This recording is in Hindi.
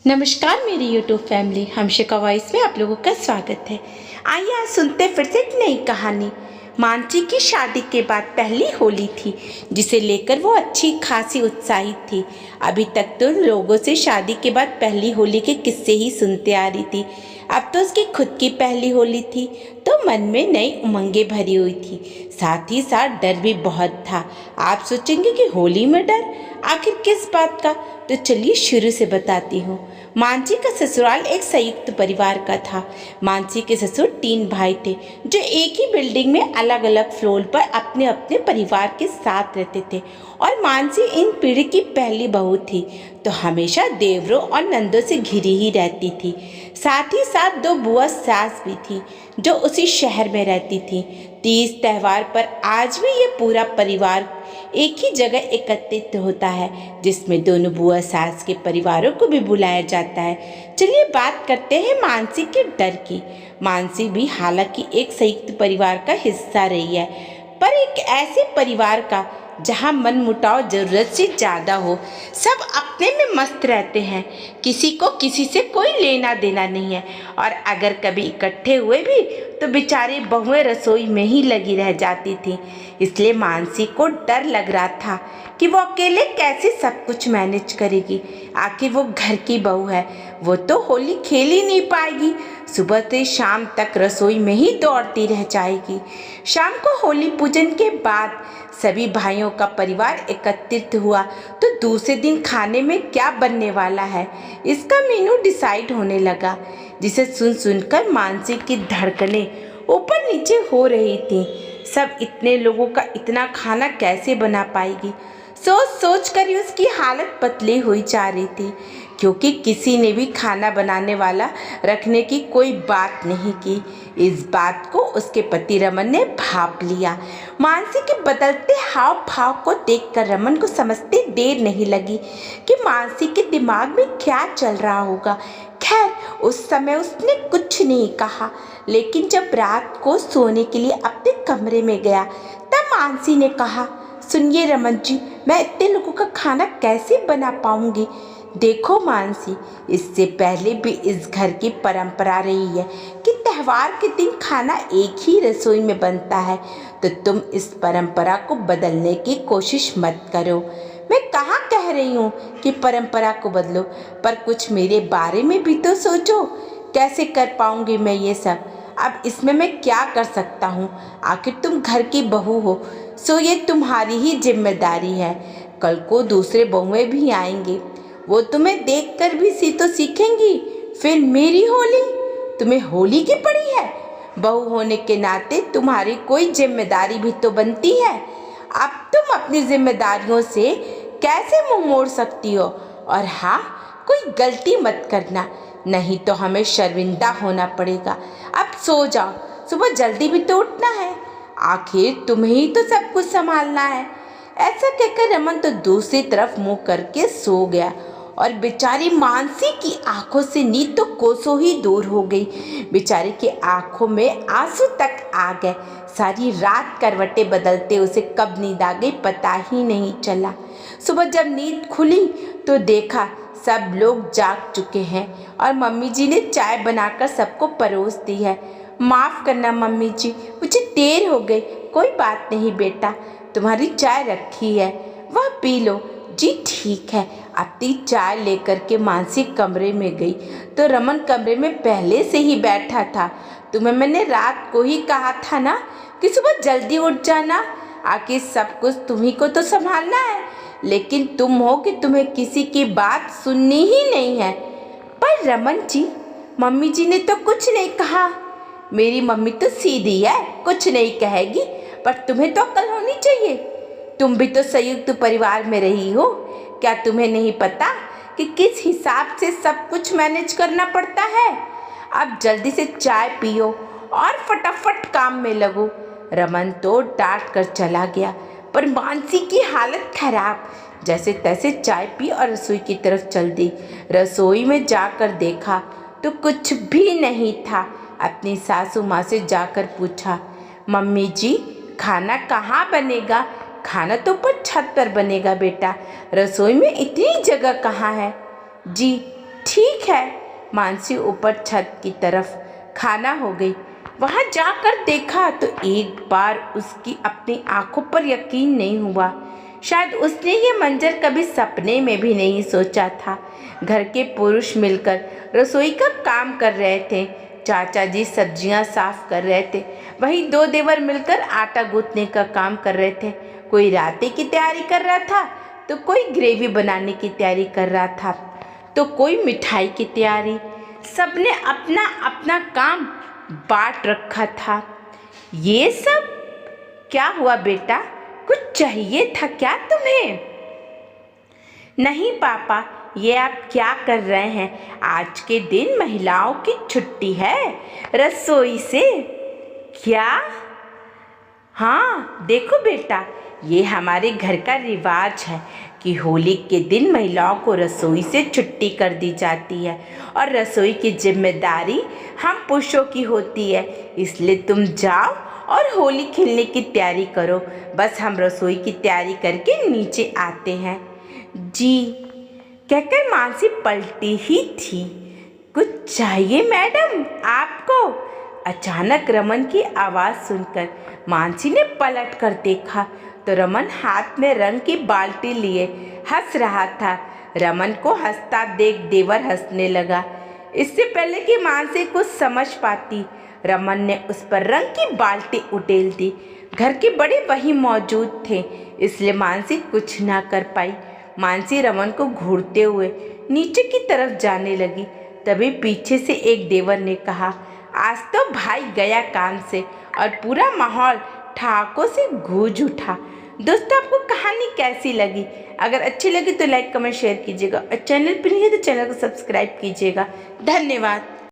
नमस्कार मेरी यूट्यूब फैमिली, हमशिका वॉइस में आप लोगों का स्वागत है। आइए आज सुनते फिर से एक नई कहानी। मानसी की शादी के बाद पहली होली थी, जिसे लेकर वो अच्छी खासी उत्साहित थी। अभी तक तो लोगों से शादी के बाद पहली होली के किस्से ही सुनते आ रही थी। अब तो उसकी खुद की पहली होली थी, तो मन में नई उमंगें भरी हुई थी। साथ ही साथ डर भी बहुत था। आप सोचेंगे कि होली में डर, आखिर किस बात का? तो चलिए शुरू से बताती हूँ। मानसी का ससुराल एक संयुक्त परिवार का था। मानसी के ससुर 3 भाई थे, जो एक ही बिल्डिंग में अलग अलग फ्लोर पर अपने अपने परिवार के साथ रहते थे। और मानसी इन पीढ़ी की पहली बहू थी, तो हमेशा देवरों और नंदों से घिरी ही रहती थी। साथ ही साथ 2 बुआ सास भी थी, जो उसी शहर में रहती थी। तीज त्योहार पर आज भी ये पूरा परिवार एक ही जगह एकत्रित होता है, जिसमें दोनों बुआ सास के परिवारों को भी बुलाया जाता है। चलिए बात करते हैं मानसी के डर की। मानसी भी हालांकि एक संयुक्त परिवार का हिस्सा रही है, पर एक ऐसे परिवार का जहाँ मनमुटाव जरूरत से ज़्यादा हो। सब अपने में मस्त रहते हैं, किसी को किसी से कोई लेना देना नहीं है। और अगर कभी इकट्ठे हुए भी तो बेचारी बहुएं रसोई में ही लगी रह जाती थी। इसलिए मानसी को डर लग रहा था कि वो अकेले कैसे सब कुछ मैनेज करेगी। आखिर वो घर की बहू है, वो तो होली खेल ही नहीं पाएगी। सुबह से शाम तक रसोई में ही दौड़ती रह जाएगी। शाम को होली पूजन के बाद सभी भाइयों का परिवार एकत्रित हुआ, तो दूसरे दिन खाने में क्या बनने वाला है, इसका मेनू डिसाइड होने लगा। जिसे सुन सुनकर मानसी की धड़कनें ऊपर नीचे हो रही थी। सब इतने लोगों का इतना खाना कैसे बना पाएगी? सोच सोच कर ही उसकी हालत पतली हुई जा रही थी, क्योंकि किसी ने भी खाना बनाने वाला रखने की कोई बात नहीं की। इस बात को उसके पति रमन ने भांप लिया। मानसी के बदलते हाव भाव को देखकर रमन को समझते देर नहीं लगी कि मानसी के दिमाग में क्या चल रहा होगा। खैर, उस समय उसने कुछ नहीं कहा, लेकिन जब रात को सोने के लिए अपने कमरे में गया, तब मानसी ने कहा, सुनिए रमन जी, मैं इतने लोगों का खाना कैसे बना पाऊंगी? देखो मानसी, इससे पहले भी इस घर की परंपरा रही है कि त्योहार के दिन खाना एक ही रसोई में बनता है, तो तुम इस परंपरा को बदलने की कोशिश मत करो। मैं कहाँ कह रही हूँ कि परंपरा को बदलो, पर कुछ मेरे बारे में भी तो सोचो। कैसे कर पाऊंगी मैं ये सब? अब इसमें मैं क्या कर सकता हूँ? आखिर तुम घर की बहू हो, सो ये तुम्हारी ही जिम्मेदारी है। कल को दूसरे बहुएं भी आएंगे, वो तुम्हें देखकर भी तो सीखेंगी। फिर मेरी होली तुम्हें होली की पड़ी है। बहू होने के नाते तुम्हारी कोई जिम्मेदारी भी तो बनती है। अब तुम अपनी जिम्मेदारियों से कैसे मुंह मोड़ सकती हो? और हाँ, कोई गलती मत करना, नहीं तो हमें शर्मिंदा होना पड़ेगा। अब सो जाओ, सुबह जल्दी भी तो उठना है, आखिर तुम्हें ही तो सब कुछ संभालना है। ऐसा कहकर रमन तो दूसरी तरफ मुंह करके सो गया, और बेचारी मानसी की आंखों से नींद तो कोसों ही दूर हो गई। बेचारी की आंखों में आंसू तक आ गए। सारी रात करवटें बदलते उसे कब नींद आ गई पता ही नहीं चला। सुबह जब नींद खुली तो देखा सब लोग जाग चुके हैं, और मम्मी जी ने चाय बनाकर सबको परोस दी है। माफ़ करना मम्मी जी, मुझे देर हो गई। कोई बात नहीं बेटा, तुम्हारी चाय रखी है, वह पी लो। जी ठीक है। अपनी चाय लेकर के मानसी कमरे में गई, तो रमन कमरे में पहले से ही बैठा था। तुम्हें मैंने रात को ही कहा था ना कि सुबह जल्दी उठ जाना, आखिर सब कुछ तुम्ही को तो संभालना है, लेकिन तुम हो कि तुम्हें किसी की बात सुननी ही नहीं है। पर रमन जी, मम्मी जी ने तो कुछ नहीं कहा। मेरी मम्मी तो सीधी है, कुछ नहीं कहेगी, पर तुम्हें तो अक्ल होनी चाहिए। तुम भी तो संयुक्त परिवार में रही हो, क्या तुम्हें नहीं पता कि किस हिसाब से सब कुछ मैनेज करना पड़ता है? अब जल्दी से चाय पियो और फटाफट काम में लगो। रमन तो डांट कर चला गया, पर मानसी की हालत खराब। जैसे तैसे चाय पी और रसोई की तरफ चल दी। रसोई में जाकर देखा तो कुछ भी नहीं था। अपनी सासू माँ से जाकर पूछा, मम्मी जी, खाना कहाँ बनेगा? खाना तो ऊपर छत पर बनेगा बेटा, रसोई में इतनी जगह कहाँ है? जी ठीक है। मानसी ऊपर छत की तरफ खाना हो गई। वहां जाकर देखा तो एक बार उसकी अपनी आंखों पर यकीन नहीं हुआ। शायद उसने ये मंजर कभी सपने में भी नहीं सोचा था। घर के पुरुष मिलकर रसोई का काम कर रहे थे। चाचा जी सब्जियां साफ कर रहे थे। वहीं दो देवर मिलकर आटा गूंथने का काम कर रहे थे। कोई राते की तैयारी कर रहा था तो कोई ग्रेवी बनाने की तैयारी कर रहा था तो कोई मिठाई की तैयारी। सबने अपना अपना काम बांट रखा था। ये सब क्या हुआ बेटा? कुछ चाहिए था क्या तुम्हें? नहीं पापा, ये आप क्या कर रहे हैं? आज के दिन महिलाओं की छुट्टी है रसोई से। क्या? हाँ देखो बेटा, ये हमारे घर का रिवाज है कि होली के दिन महिलाओं को रसोई से छुट्टी कर दी जाती है और रसोई की जिम्मेदारी हम पुरुषों की होती है। इसलिए तुम जाओ और होली खेलने की तैयारी करो। बस हम रसोई की तैयारी करके नीचे आते हैं। जी कहकर मानसी पलटी ही थी। कुछ चाहिए मैडम आपको? अचानक रमन की आवाज़ सुनकर मानसी ने पलट कर देखा तो रमन हाथ में रंग की बाल्टी लिए हंस रहा था। रमन को हंसता देख देवर हंसने लगा। इससे पहले कि मानसी कुछ समझ पाती, रमन ने उस पर रंग की बाल्टी उड़ेल दी। घर के बड़े वहीं मौजूद थे, इसलिए मानसी कुछ ना कर पाई। मानसी रमन को घूरते हुए नीचे की तरफ जाने लगी। तभी पीछे से एक देवर ने कहा, आज तो भाई गया काम से और पूरा माहौल ठहाकों से गूंज उठा। दोस्तों, आपको कहानी कैसी लगी? अगर अच्छी लगी तो लाइक कमेंट शेयर कीजिएगा और चैनल पर नहीं है तो चैनल को सब्सक्राइब कीजिएगा। धन्यवाद।